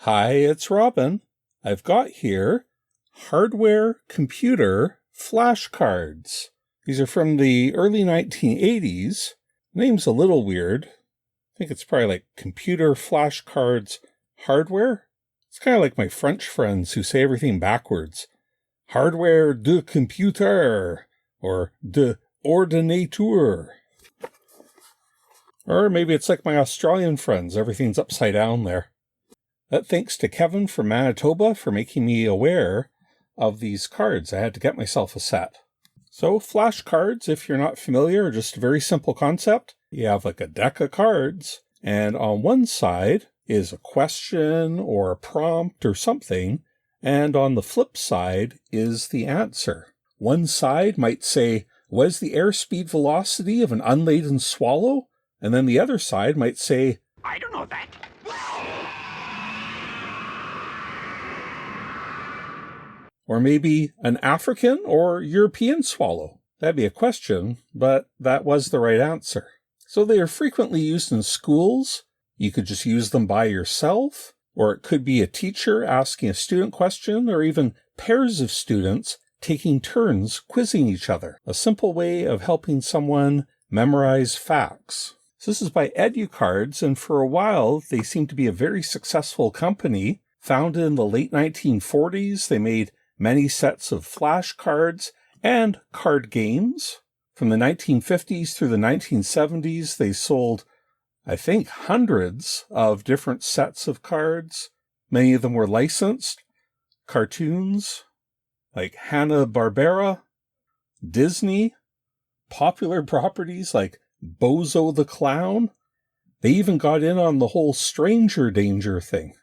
Hi, it's Robin. I've got here hardware computer flashcards. These are from the early 1980s. The name's a little weird. I think it's probably like computer flashcards hardware. It's kind of like my French friends who say everything backwards. Hardware de computer or de ordinateur. Or maybe it's like my Australian friends. Everything's upside down there. Thanks to Kevin from Manitoba for making me aware of these cards. I had to get myself a set. So flashcards, if you're not familiar, are just a very simple concept. You have like a deck of cards, and on one side is a question or a prompt or something, and on the flip side is the answer. One side might say, what is the airspeed velocity of an unladen swallow? And then the other side might say, I don't know that. Or maybe an African or European swallow. That'd be a question, but that was the right answer. So they are frequently used in schools. You could just use them by yourself, or it could be a teacher asking a student question, or even pairs of students taking turns quizzing each other. A simple way of helping someone memorize facts. So this is by Edu-Cards, and for a while they seemed to be a very successful company. Founded in the late 1940s, they made many sets of flashcards and card games. From the 1950s through the 1970s, they sold, I think, hundreds of different sets of cards. Many of them were licensed. Cartoons like Hanna-Barbera, Disney, popular properties like Bozo the Clown. They even got in on the whole stranger danger thing.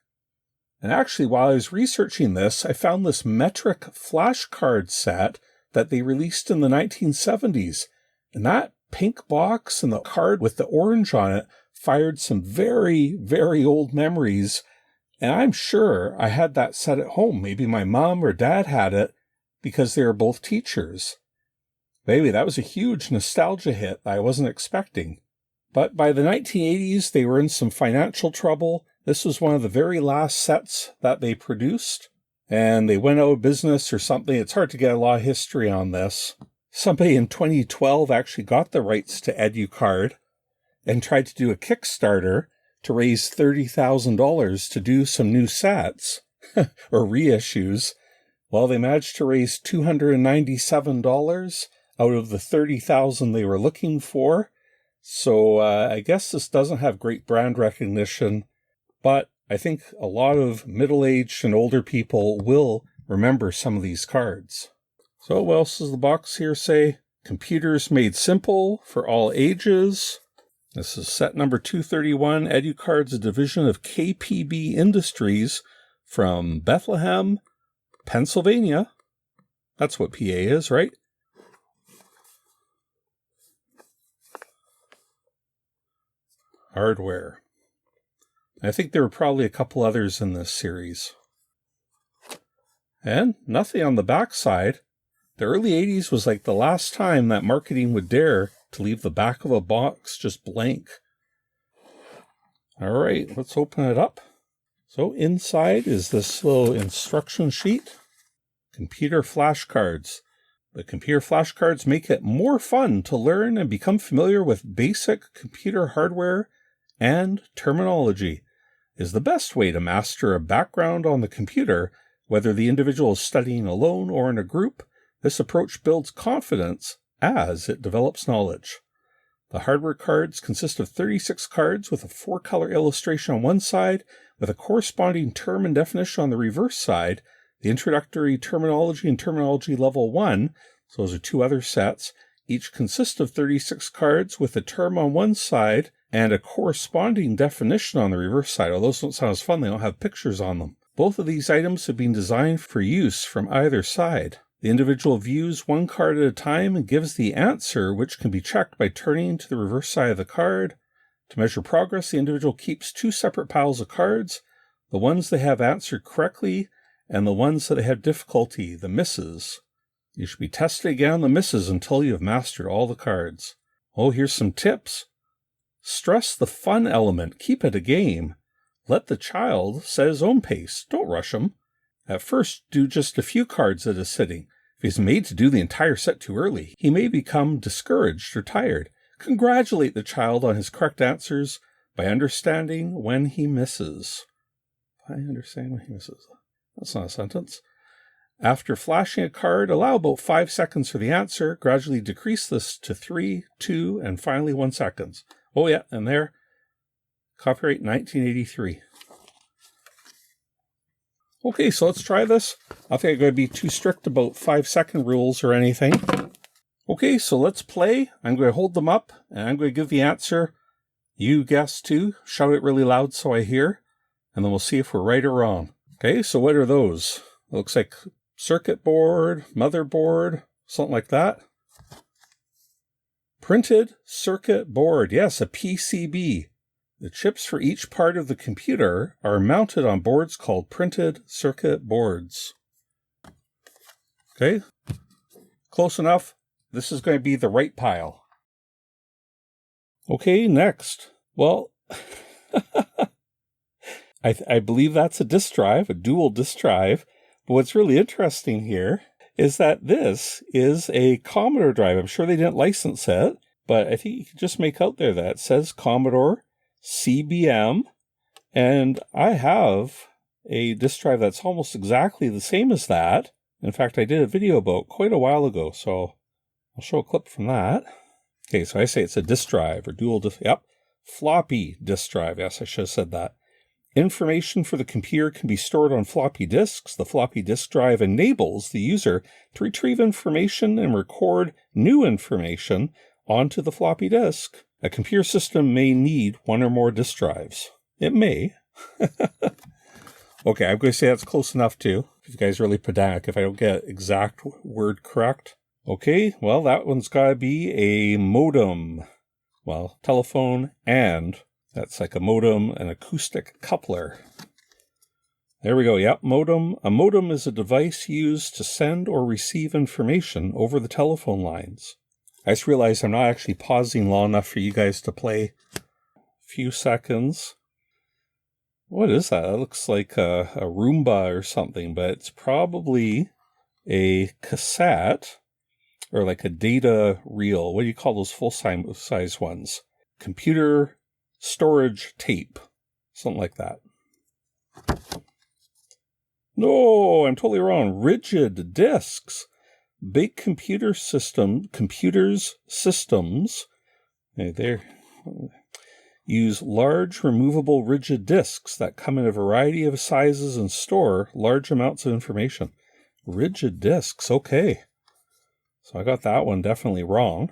And actually, while I was researching this, I found this metric flashcard set that they released in the 1970s. And that pink box and the card with the orange on it fired some very, very old memories. And I'm sure I had that set at home. Maybe my mom or dad had it because they were both teachers. Maybe that was a huge nostalgia hit I wasn't expecting. But by the 1980s, they were in some financial trouble. This was one of the very last sets that they produced, and they went out of business or something. It's hard to get a lot of history on this. Somebody in 2012 actually got the rights to Edu-Card and tried to do a Kickstarter to raise $30,000 to do some new sets or reissues. Well, they managed to raise $297 out of the $30,000 they were looking for. So I guess this doesn't have great brand recognition, but I think a lot of middle-aged and older people will remember some of these cards. So what else does the box here say? Computers made simple for all ages. This is set number 231, Edu-Cards, a division of KPB Industries from Bethlehem, Pennsylvania. That's what PA is, right? Hardware. I think there were probably a couple others in this series. And nothing on the back side. The early 80s was like the last time that marketing would dare to leave the back of a box just blank. All right, let's open it up. So inside is this little instruction sheet. Computer flashcards. The computer flashcards make it more fun to learn and become familiar with basic computer hardware and terminology. Is the best way to master a background on the computer, whether the individual is studying alone or in a group. This approach builds confidence as it develops knowledge. The hardware cards consist of 36 cards with a 4-color illustration on one side, with a corresponding term and definition on the reverse side. The introductory terminology and terminology level 1, so those are 2 other sets, each consist of 36 cards with a term on one side and a corresponding definition on the reverse side. Although those don't sound as fun, they don't have pictures on them. Both of these items have been designed for use from either side. The individual views one card at a time and gives the answer, which can be checked by turning to the reverse side of the card. To measure progress, the individual keeps 2 separate piles of cards, the ones they have answered correctly and the ones that they have difficulty, the misses. You should be tested again on the misses until you have mastered all the cards. Oh, here's some tips. Stress the fun element. Keep it a game. Let the child set his own pace. Don't rush him. At first, do just a few cards at a sitting. If he's made to do the entire set too early, he may become discouraged or tired. Congratulate the child on his correct answers by understanding when he misses. By understanding when he misses. That's not a sentence. After flashing a card, allow about 5 seconds for the answer. Gradually decrease this to 3, 2, and finally 1 second. Oh yeah, and there. Copyright 1983. Okay, so let's try this. I think I'm going to be too strict about 5-second rules or anything. Okay, so let's play. I'm going to hold them up, and I'm going to give the answer. You guess too. Shout it really loud so I hear, and then we'll see if we're right or wrong. Okay, so what are those? It looks like circuit board, motherboard, something like that. Printed circuit board. Yes, a PCB. The chips for each part of the computer are mounted on boards called printed circuit boards. Okay, close enough. This is going to be the right pile. Okay, next. Well, I believe that's a disk drive, a dual disk drive. But what's really interesting here is that this is a Commodore drive. I'm sure they didn't license it, but I think you can just make out there that it says Commodore CBM, and I have a disk drive that's almost exactly the same as that. In fact, I did a video about quite a while ago, so I'll show a clip from that. Okay, so I say it's a disk drive or dual disk. Yep, floppy disk drive. Yes, I should have said that. Information for the computer can be stored on floppy disks. The floppy disk drive enables the user to retrieve information and record new information onto the floppy disk. A computer system may need one or more disk drives. It may. Okay, I'm going to say that's close enough too. If you guys are really pedantic, if I don't get exact word correct. Okay, well, that one's got to be a modem. Well, telephone and that's like a modem, an acoustic coupler. There we go. Yep, modem. A modem is a device used to send or receive information over the telephone lines. I just realized I'm not actually pausing long enough for you guys to play. A few seconds. What is that? That looks like a Roomba or something, but it's probably a cassette or like a data reel. What do you call those full-size ones? Computer storage tape. Something like that. No, I'm totally wrong. Rigid disks. Big computers systems, they use large removable rigid disks that come in a variety of sizes and store large amounts of information. Rigid disks, okay. So I got that one definitely wrong.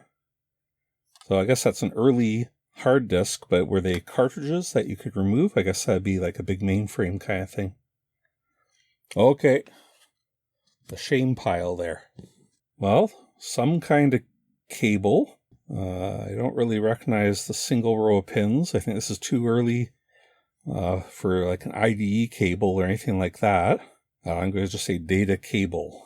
So I guess that's an early hard disk, but were they cartridges that you could remove? I guess that'd be like a big mainframe kind of thing. Okay. The shame pile there. Well, some kind of cable. I don't really recognize the single row of pins. I think this is too early for like an IDE cable or anything like that. I'm going to just say data cable.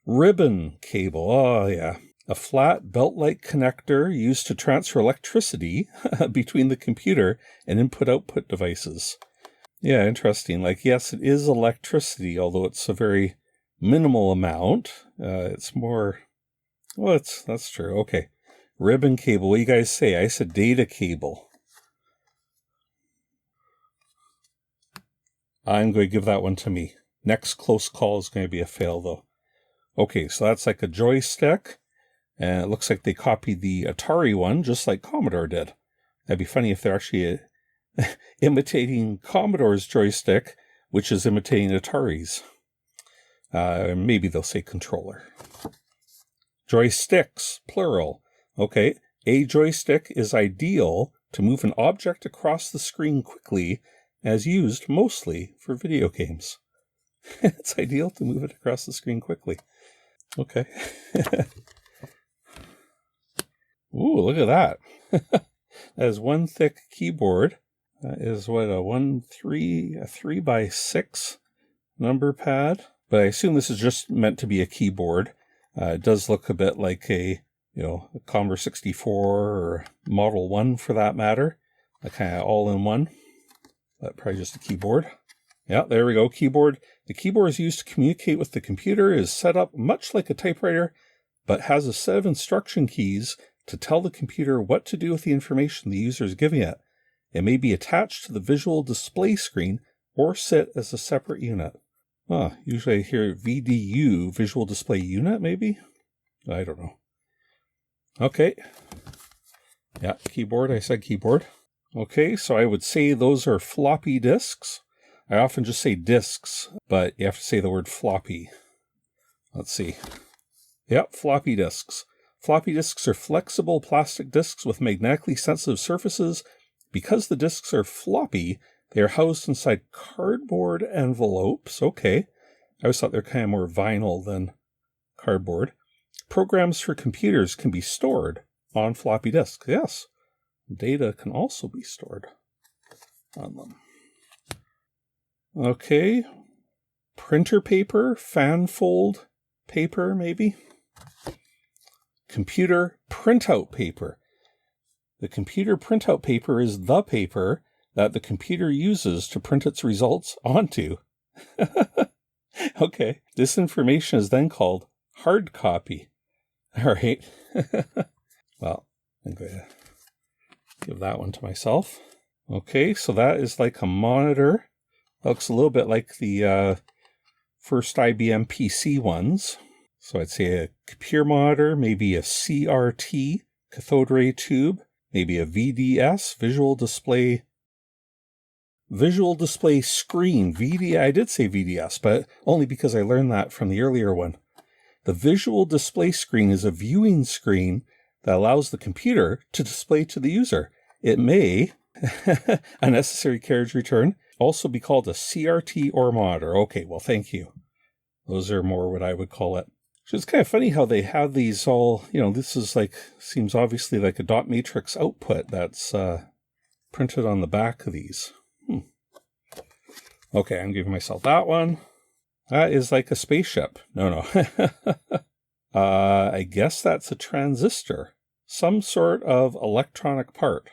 Ribbon cable. Oh, yeah. A flat belt-like connector used to transfer electricity between the computer and input-output devices. Yeah, interesting. Like, yes, it is electricity, although it's a very minimal amount. It's more, well, that's true. Okay. Ribbon cable. What do you guys say? I said data cable. I'm going to give that one to me. Next close call is going to be a fail, though. Okay, so that's like a joystick. And it looks like they copied the Atari one, just like Commodore did. That'd be funny if they're actually imitating Commodore's joystick, which is imitating Atari's. Maybe they'll say controller. Joysticks, plural. Okay, a joystick is ideal to move an object across the screen quickly, as used mostly for video games. It's ideal to move it across the screen quickly. Okay. Ooh, look at that. That is one thick keyboard. That is what, a 3x6 number pad. But I assume this is just meant to be a keyboard. It does look a bit like a Commodore 64 or Model 1 for that matter. Kind of all in one. That's probably just a keyboard. Yeah, there we go, keyboard. The keyboard is used to communicate with the computer, is set up much like a typewriter, but has a set of instruction keys to tell the computer what to do with the information the user is giving it. It may be attached to the visual display screen or sit as a separate unit. Usually I hear VDU, visual display unit, maybe? I don't know. Okay. Yeah, keyboard, I said keyboard. Okay, so I would say those are floppy disks. I often just say disks, but you have to say the word floppy. Let's see. Yep, floppy disks. Floppy disks are flexible plastic disks with magnetically sensitive surfaces. Because the disks are floppy, they are housed inside cardboard envelopes. Okay. I always thought they're kind of more vinyl than cardboard. Programs for computers can be stored on floppy disks. Yes. Data can also be stored on them. Okay. Printer paper, fan fold paper, maybe. Computer printout paper. The computer printout paper is the paper that the computer uses to print its results onto. Okay. This information is then called hard copy. All right. Well, I'm going to give that one to myself. Okay, so that is like a monitor. That looks a little bit like the first IBM PC ones. So I'd say a computer monitor, maybe a CRT, cathode ray tube, maybe a VDS, visual display screen. I did say VDS, but only because I learned that from the earlier one. The visual display screen is a viewing screen that allows the computer to display to the user. It may, unnecessary carriage return, also be called a CRT or monitor. Okay, well, thank you. Those are more what I would call it. So it's kind of funny how they have these all, this is seems obviously like a dot matrix output that's printed on the back of these. Okay, I'm giving myself that one. That is like a spaceship. No. I guess that's a transistor. Some sort of electronic part.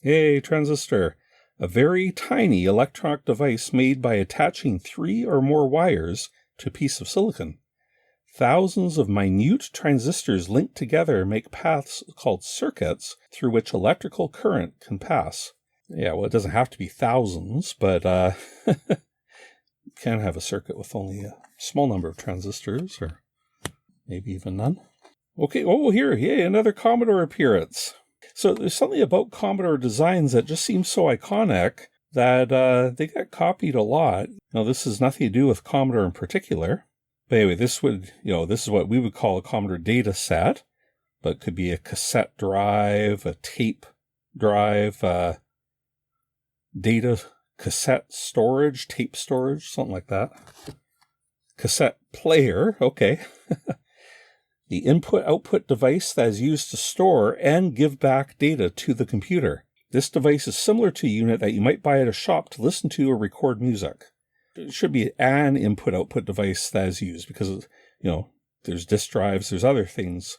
Yay, transistor. A very tiny electronic device made by attaching 3 or more wires to a piece of silicon. Thousands of minute transistors linked together make paths called circuits through which electrical current can pass. Yeah, well, it doesn't have to be thousands, but you can have a circuit with only a small number of transistors, or maybe even none. Okay, here, yay, another Commodore appearance. So there's something about Commodore designs that just seems so iconic that they got copied a lot. Now, this has nothing to do with Commodore in particular. But anyway, this is what we would call a Commodore data set, but it could be a cassette drive, a tape drive, data cassette storage, tape storage, something like that. Cassette player, okay. The input-output device that is used to store and give back data to the computer. This device is similar to a unit that you might buy at a shop to listen to or record music. It should be an input-output device that is used because, there's disk drives, there's other things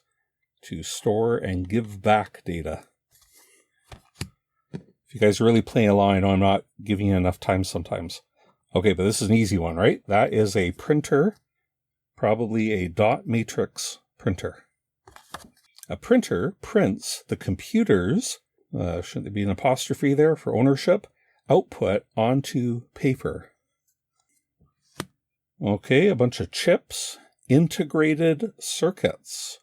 to store and give back data. If you guys are really playing along, I know I'm not giving you enough time sometimes. Okay, but this is an easy one, right? That is a printer, probably a dot matrix printer. A printer prints the computer's, shouldn't there be an apostrophe there for ownership, output onto paper. Okay, a bunch of chips, integrated circuits,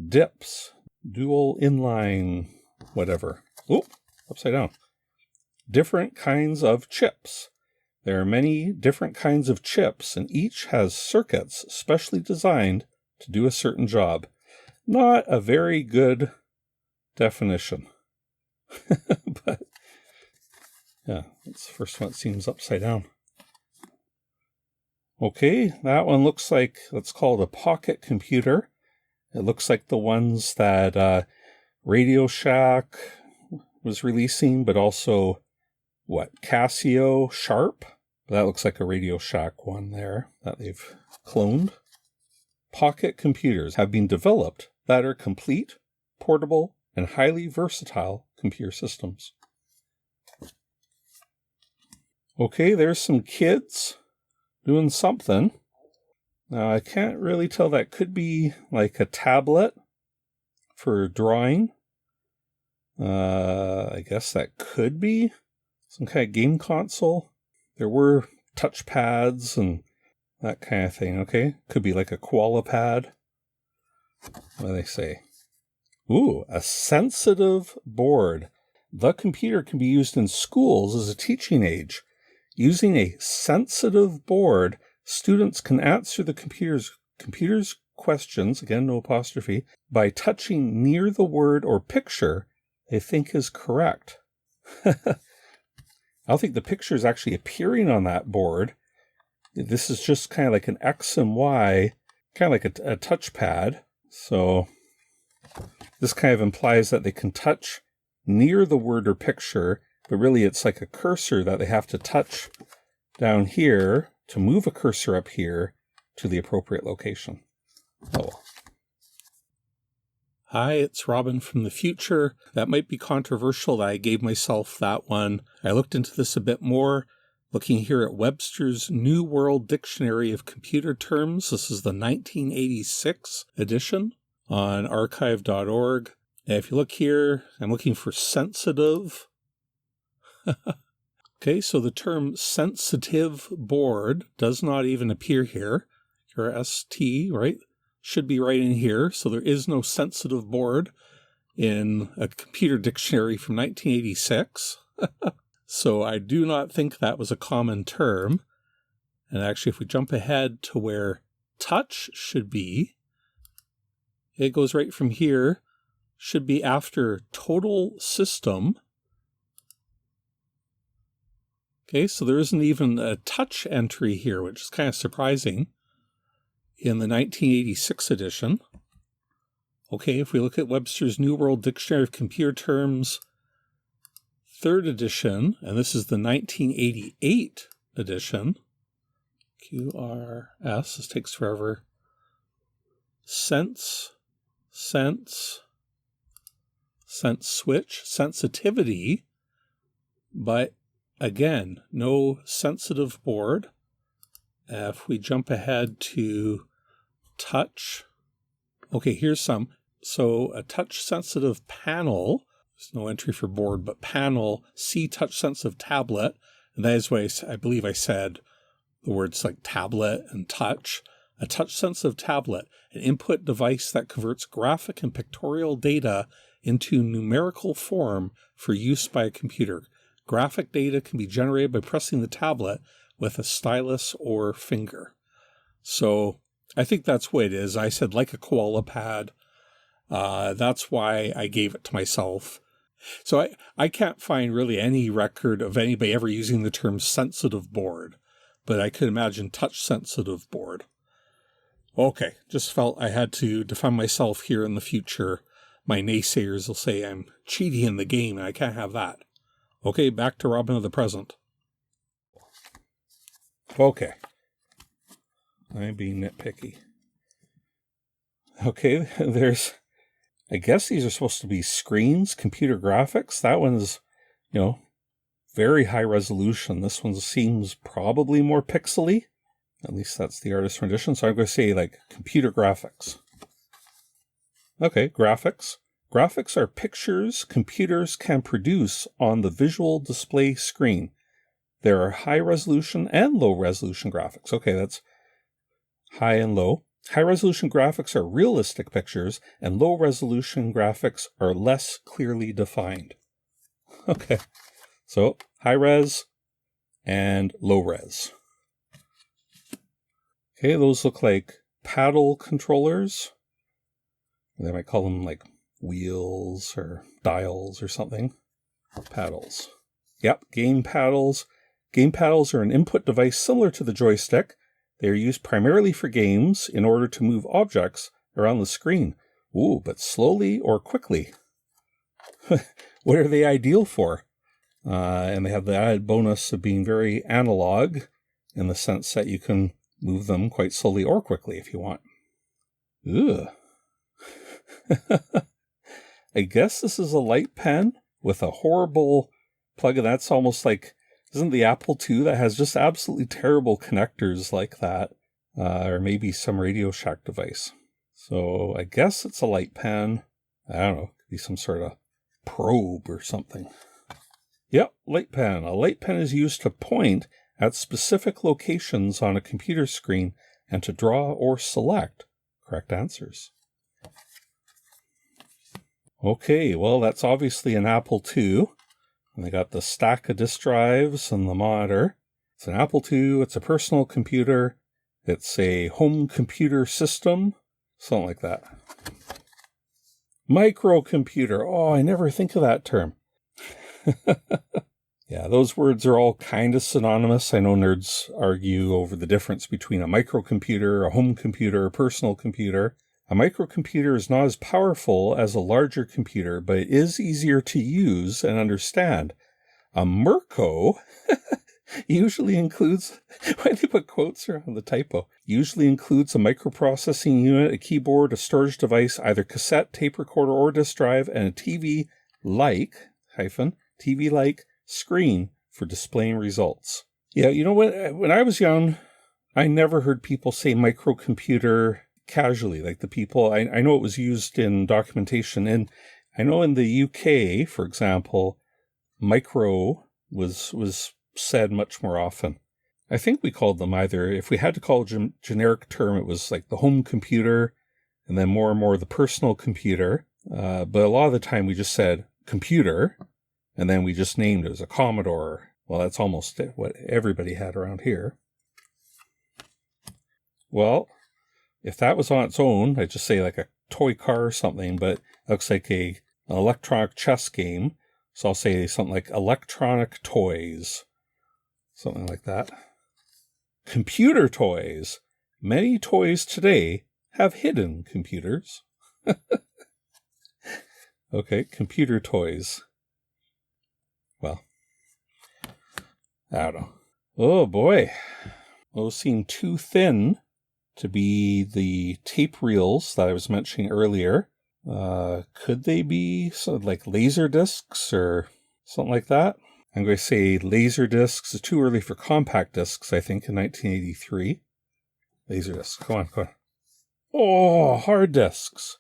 DIPs, dual inline, whatever. Oop, upside down. Different kinds of chips. There are many different kinds of chips, and each has circuits specially designed to do a certain job. Not a very good definition. But, yeah, that's the first one that seems upside down. Okay, that one looks like, let's call it a pocket computer. It looks like the ones that Radio Shack was releasing, but also, Casio, Sharp? That looks like a Radio Shack one there that they've cloned. Pocket computers have been developed that are complete, portable, and highly versatile computer systems. Okay, there's some kids doing something. Now, I can't really tell. That could be like a tablet for drawing. I guess that could be some kind of game console. There were touch pads and that kind of thing. Okay, could be like a koala pad. What do they say? Ooh, a sensitive board. The computer can be used in schools as a teaching aid. Using a sensitive board, students can answer the computer's questions, again, no apostrophe, by touching near the word or picture they think is correct. I don't think the picture is actually appearing on that board. This is just kind of like an X and Y, kind of like a touchpad. So this kind of implies that they can touch near the word or picture, but really it's like a cursor that they have to touch down here to move a cursor up here to the appropriate location. Oh. Hi, it's Robin from the future. That might be controversial that I gave myself that one. I looked into this a bit more, looking here at Webster's New World Dictionary of Computer Terms. This is the 1986 edition on archive.org. And if you look here, I'm looking for sensitive. Okay, so the term sensitive board does not even appear here. Your ST, right? Should be right in here. So there is no sensitive board in a computer dictionary from 1986. So I do not think that was a common term. And actually, if we jump ahead to where touch should be, it goes right from here, should be after total system. Okay, so there isn't even a touch entry here, which is kind of surprising in the 1986 edition. Okay, if we look at Webster's New World Dictionary of Computer Terms, 3rd edition, and this is the 1988 edition, QRS, this takes forever, sense switch, sensitivity, but again, no sensitive board. If we jump ahead to touch, okay, here's some. So a touch-sensitive panel, there's no entry for board, but panel, C touch-sensitive tablet, and that is why I believe I said the words like tablet and touch. A touch-sensitive tablet, an input device that converts graphic and pictorial data into numerical form for use by a computer. Graphic data can be generated by pressing the tablet with a stylus or finger. So I think that's what it is. I said like a koala pad. That's why I gave it to myself. So I can't find really any record of anybody ever using the term sensitive board, but I could imagine touch sensitive board. Okay, just felt I had to defend myself here in the future. My naysayers will say I'm cheating in the game and I can't have that. Okay, back to Robin of the present. Okay. I'm being nitpicky. Okay, I guess these are supposed to be screens, computer graphics. That one's, very high resolution. This one seems probably more pixely. At least that's the artist's rendition. So I'm going to say like computer graphics. Okay, graphics. Graphics are pictures computers can produce on the visual display screen. There are high-resolution and low-resolution graphics. Okay, that's high and low. High-resolution graphics are realistic pictures, and low-resolution graphics are less clearly defined. Okay, so high-res and low-res. Okay, those look like paddle controllers. They might call them like wheels or dials or something. Paddles. Yep, game paddles. Game paddles are an input device similar to the joystick. They are used primarily for games in order to move objects around the screen. Ooh, but slowly or quickly. What are they ideal for? And they have the added bonus of being very analog in the sense that you can move them quite slowly or quickly if you want. Ugh. I guess this is a light pen with a horrible plug. That's almost like Isn't the Apple II that has just absolutely terrible connectors like that? Or maybe some Radio Shack device. So I guess it's a light pen. I don't know. Could be some sort of probe or something. Yep, light pen. A light pen is used to point at specific locations on a computer screen and to draw or select correct answers. Okay, well, that's obviously an Apple II. And they got the stack of disk drives and the monitor. It's an Apple II. It's a personal computer. It's a home computer system. Something like that. Microcomputer. Oh, I never think of that term. Yeah, those words are all kind of synonymous. I know nerds argue over the difference between a microcomputer, a home computer, a personal computer. A microcomputer is not as powerful as a larger computer, but it is easier to use and understand. A Mirco usually includes, why they put quotes around the typo, usually includes a microprocessing unit, a keyboard, a storage device, either cassette, tape recorder, or disk drive, and a TV-like screen for displaying results. Yeah, you know, when I was young, I never heard people say microcomputer casually, like the people, I know it was used in documentation, and I know in the UK, for example, micro was said much more often. I think we called them either, if we had to call a generic term, it was like the home computer, and then more and more the personal computer, but a lot of the time we just said computer, and then we just named it as a Commodore. Well, that's almost what everybody had around here. Well, if that was on its own, I'd just say like a toy car or something, but it looks like an electronic chess game. So I'll say something like electronic toys. Something like that. Computer toys. Many toys today have hidden computers. Okay, computer toys. Well, I don't know. Oh boy. Those seem too thin to be the tape reels that I was mentioning earlier. Could they be sort of like laser discs or something like that? I'm going to say laser discs. It's too early for compact discs, I think, in 1983. Laser discs. Come on. Oh, hard disks.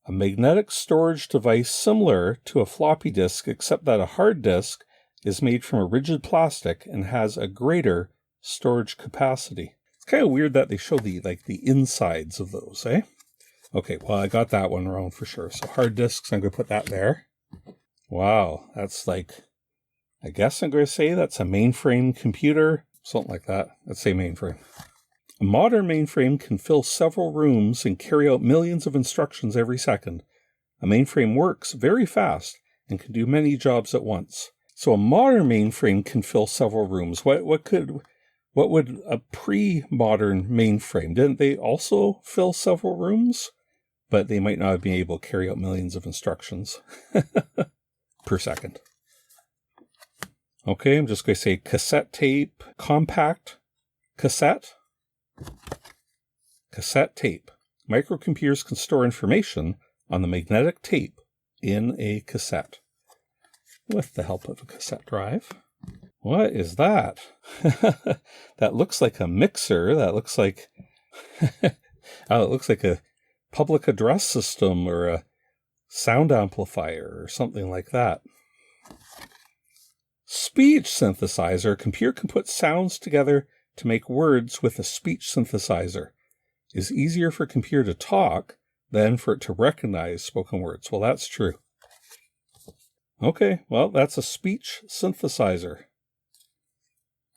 A magnetic storage device similar to a floppy disk, except that a hard disk is made from a rigid plastic and has a greater storage capacity. It's kind of weird that they show the insides of those, eh? Okay, well, I got that one wrong for sure. So hard disks, I'm going to put that there. Wow, that's like, I guess I'm going to say that's a mainframe computer, something like that. Let's say mainframe. A modern mainframe can fill several rooms and carry out millions of instructions every second. A mainframe works very fast and can do many jobs at once. So a modern mainframe can fill several rooms. What would a pre-modern mainframe? Didn't they also fill several rooms? But they might not have been able to carry out millions of instructions per second. Okay, I'm just going to say cassette tape, compact cassette. Cassette tape. Microcomputers can store information on the magnetic tape in a cassette with the help of a cassette drive. What is that? That looks like a mixer. That looks like it looks like a public address system or a sound amplifier or something like that. Speech synthesizer. A computer can put sounds together to make words with a speech synthesizer. It is easier for a computer to talk than for it to recognize spoken words. Well, that's true. Okay, well, that's a speech synthesizer.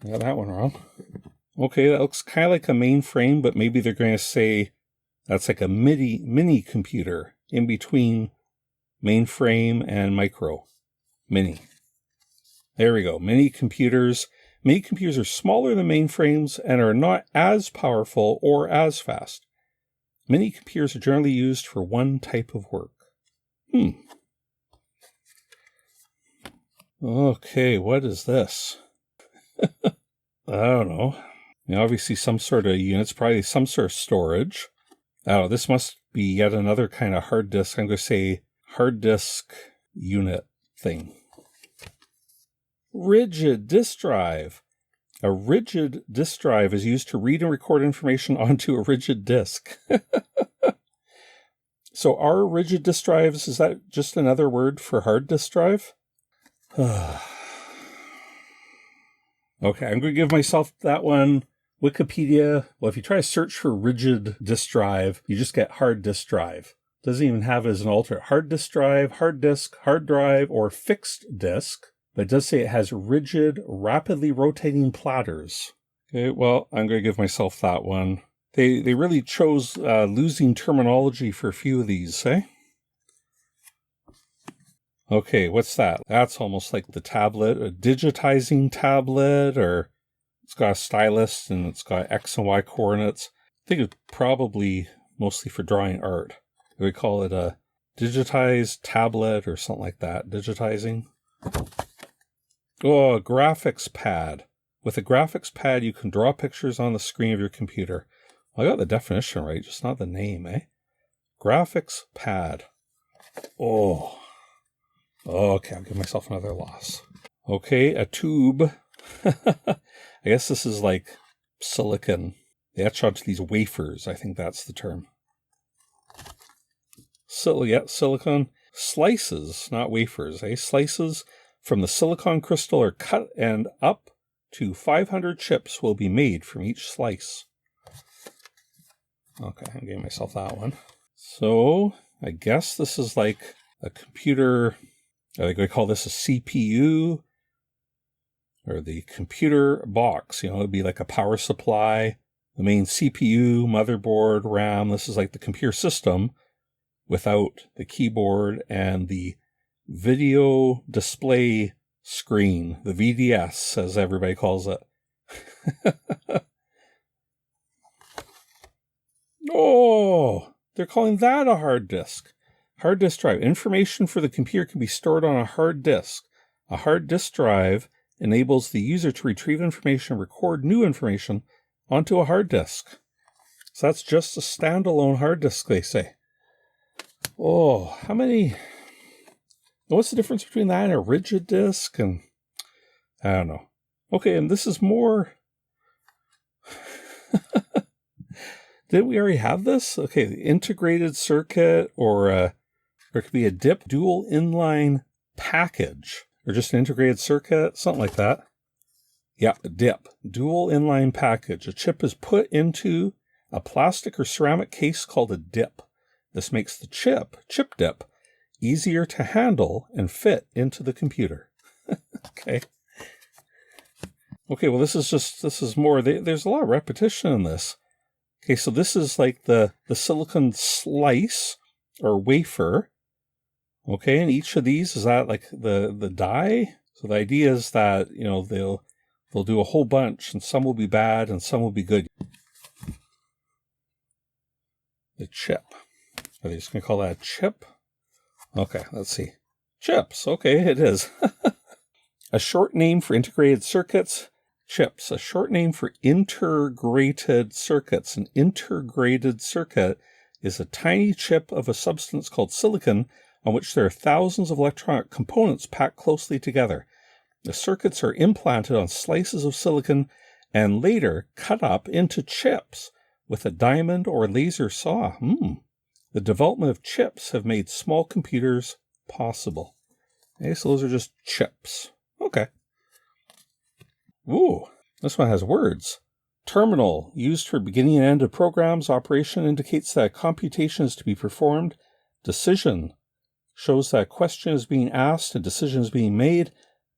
I got that one wrong. Okay, that looks kind of like a mainframe, but maybe they're going to say that's like a mini computer in between mainframe and micro. Mini. There we go. Mini computers. Mini computers are smaller than mainframes and are not as powerful or as fast. Mini computers are generally used for one type of work. Okay, what is this? I don't know. Obviously some sort of units, probably some sort of storage. Oh, this must be yet another kind of hard disk. I'm going to say hard disk unit thing. Rigid disk drive. A rigid disk drive is used to read and record information onto a rigid disk. So are rigid disk drives, is that just another word for hard disk drive? Okay, I'm going to give myself that one. Wikipedia. Well, if you try to search for rigid disk drive, you just get hard disk drive. Doesn't even have as an alternate hard disk drive, hard disk, hard drive, or fixed disk. But it does say it has rigid, rapidly rotating platters. Okay, well, I'm going to give myself that one. They really chose losing terminology for a few of these, eh? Okay, what's that? That's almost like the tablet, a digitizing tablet, or it's got a stylus and it's got X and Y coordinates. I think it's probably mostly for drawing art. We call it a digitized tablet or something like that. Digitizing. Oh, a graphics pad. With a graphics pad, you can draw pictures on the screen of your computer. Well, I got the definition right, just not the name, eh? Graphics pad. Oh. Okay, I'll give myself another loss. Okay, a tube. I guess this is like silicon. They etch onto these wafers. I think that's the term. Silicon. Slices, not wafers, eh? Slices from the silicon crystal are cut and up to 500 chips will be made from each slice. Okay, I'm giving myself that one. So, I guess this is like a computer, I think we call this a CPU, or the computer box. You know, it'd be like a power supply, the main CPU, motherboard, RAM. This is like the computer system without the keyboard and the video display screen, the VDS, as everybody calls it. Oh, they're calling that a hard disk. Hard disk drive. Information for the computer can be stored on a hard disk. A hard disk drive enables the user to retrieve information and record new information onto a hard disk. So that's just a standalone hard disk, they say. Oh, how many? What's the difference between that and a rigid disk? And I don't know. Okay, and this is more. Didn't we already have this? Okay, the integrated circuit, or it could be a DIP, dual inline package, or just an integrated circuit, something like that. Yeah, a DIP, dual inline package. A chip is put into a plastic or ceramic case called a DIP. This makes the chip DIP, easier to handle and fit into the computer. Okay. Okay, well, this is more, there's a lot of repetition in this. Okay, so this is like the silicon slice or wafer. Okay, and each of these, is that like the die? So the idea is that, you know, they'll do a whole bunch, and some will be bad and some will be good. The chip. Are they just going to call that a chip? Okay, let's see. Chips. Okay, it is. A short name for integrated circuits. Chips. A short name for integrated circuits. An integrated circuit is a tiny chip of a substance called silicon on which there are thousands of electronic components packed closely together. The circuits are implanted on slices of silicon and later cut up into chips with a diamond or laser saw. The development of chips have made small computers possible. Okay, so those are just chips. Okay. Ooh, this one has words. Terminal, used for beginning and end of programs. Operation indicates that a computation is to be performed. Decision shows that a question is being asked and decision is being made.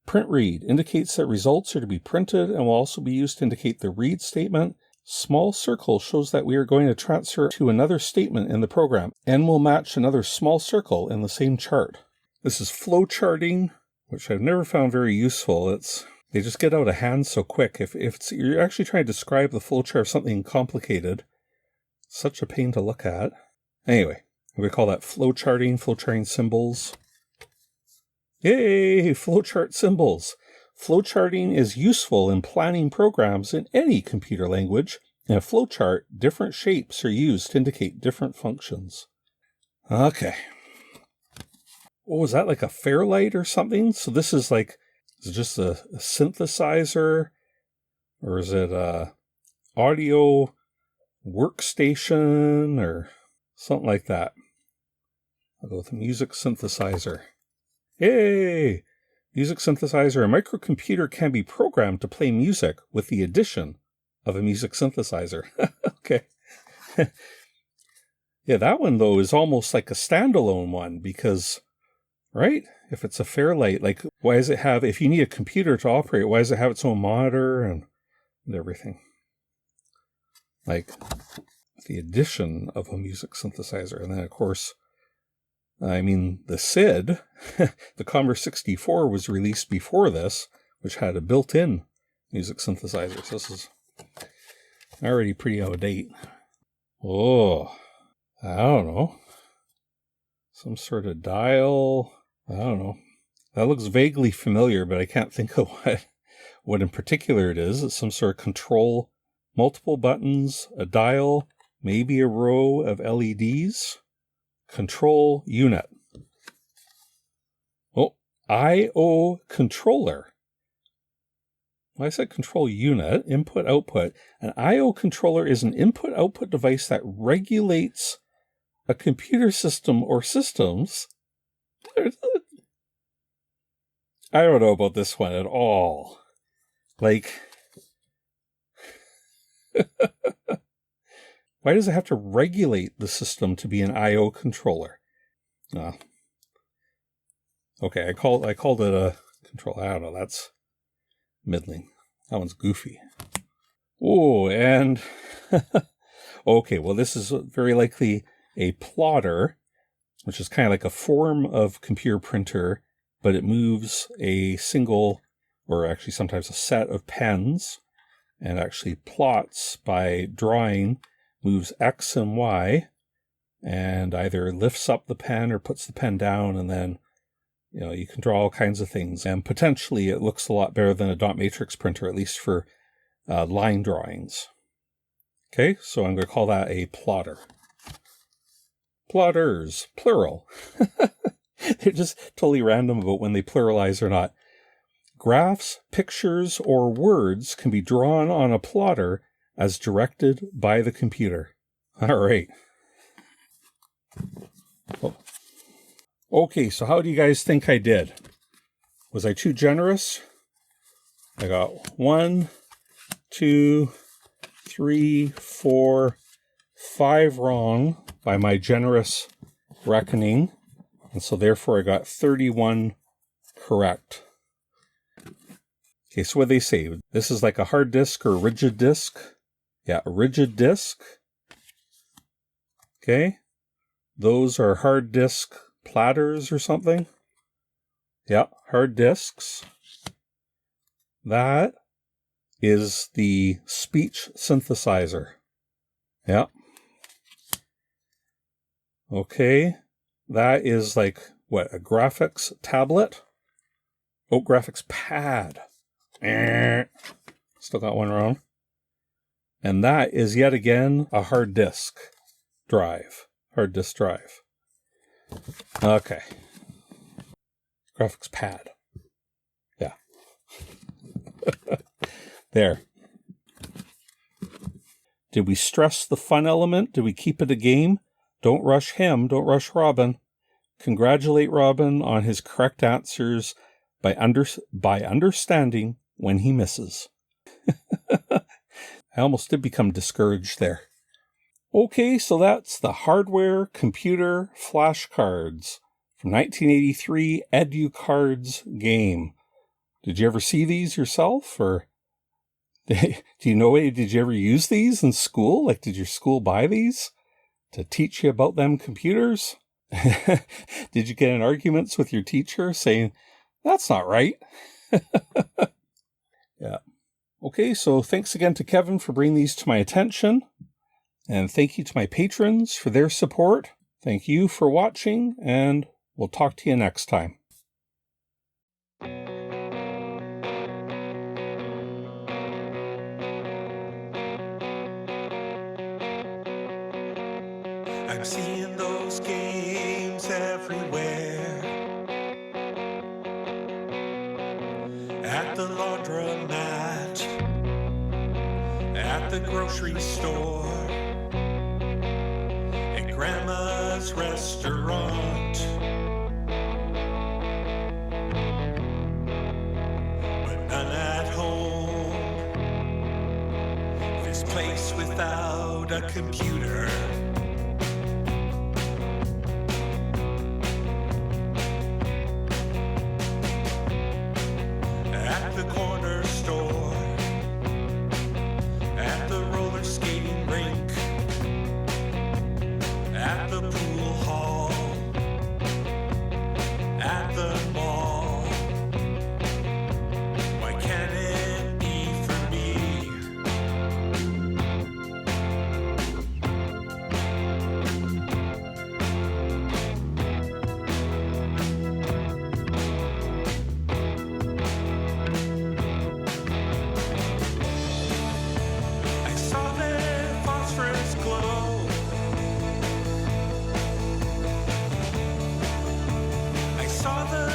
Print read indicates that results are to be printed and will also be used to indicate the read statement. Small circle shows that we are going to transfer to another statement in the program and will match another small circle in the same chart. This is flow charting, which I've never found very useful. They just get out of hand so quick. If you're actually trying to describe the flowchart of something complicated, it's such a pain to look at. Anyway, we call that flowcharting symbols. Yay, flowchart symbols. Flowcharting is useful in planning programs in any computer language. In a flowchart, different shapes are used to indicate different functions. Okay. Oh, is that like a fairlight or something? So this is like Is it just a synthesizer? Or is it a audio workstation or something like that? I'll go with a music synthesizer. Yay! Music synthesizer. A microcomputer can be programmed to play music with the addition of a music synthesizer. Okay. Yeah, that one, though, is almost like a standalone one because, right? If it's a Fairlight, like, why does it have, if you need a computer to operate, why does it have its own monitor and everything? Like, the addition of a music synthesizer. And then, of course, I mean, the SID, the Commodore 64 was released before this, which had a built-in music synthesizer. So this is already pretty out of date. Oh, I don't know. Some sort of dial. I don't know. That looks vaguely familiar, but I can't think of what in particular it is. It's some sort of control, multiple buttons, a dial, maybe a row of LEDs. Control unit. Oh, I/O controller. Well, I said control unit, input, output. An I/O controller is an input-output device that regulates a computer system or systems. I don't know about this one at all. Like, why does it have to regulate the system to be an I/O controller? Okay, I called it a control. I don't know. That's middling. That one's goofy. Oh, and okay, well, this is very likely a plotter, which is kind of like a form of computer printer, but it moves a single, or actually sometimes a set of pens, and actually plots by drawing, moves X and Y, and either lifts up the pen or puts the pen down, and then you can draw all kinds of things. And potentially it looks a lot better than a dot matrix printer, at least for line drawings. Okay, so I'm going to call that a plotter. Plotters, plural. They're just totally random about when they pluralize or not. Graphs, pictures, or words can be drawn on a plotter as directed by the computer. All right. Oh. Okay, so how do you guys think I did? Was I too generous? I got 1, 2, 3, 4, 5 wrong by my generous reckoning. And so therefore I got 31 correct. Okay, so what do they say? This is like a hard disk or a rigid disk. Yeah, a rigid disk. Okay. Those are hard disk platters or something. Yeah, hard disks. That is the speech synthesizer. Yeah. Okay. That is like, what, a graphics tablet? Oh, graphics pad. Still got one wrong. And that is yet again a hard disk drive. Hard disk drive. Okay. Graphics pad. Yeah. There. Did we stress the fun element? Did we keep it a game? Don't rush him. Don't rush Robin. Congratulate Robin on his correct answers by understanding when he misses. I almost did become discouraged there. Okay, so that's the hardware computer flashcards from 1983 Edu-Cards game. Did you ever see these yourself, or do you know? Did you ever use these in school? Like, did your school buy these to teach you about them computers? Did you get in arguments with your teacher saying, that's not right? Yeah. Okay, so thanks again to Kevin for bringing these to my attention. And thank you to my patrons for their support. Thank you for watching, and we'll talk to you next time. I'm seeing those games everywhere, the grocery store, at Grandma's restaurant. But none at home. This place without a computer. At the corner store, at the roller skating rink, at the pool hall, at the mall. Why can't it be for me? I saw their phosphorus glow. I saw the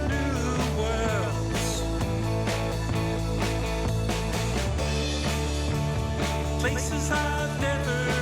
new worlds, places I've never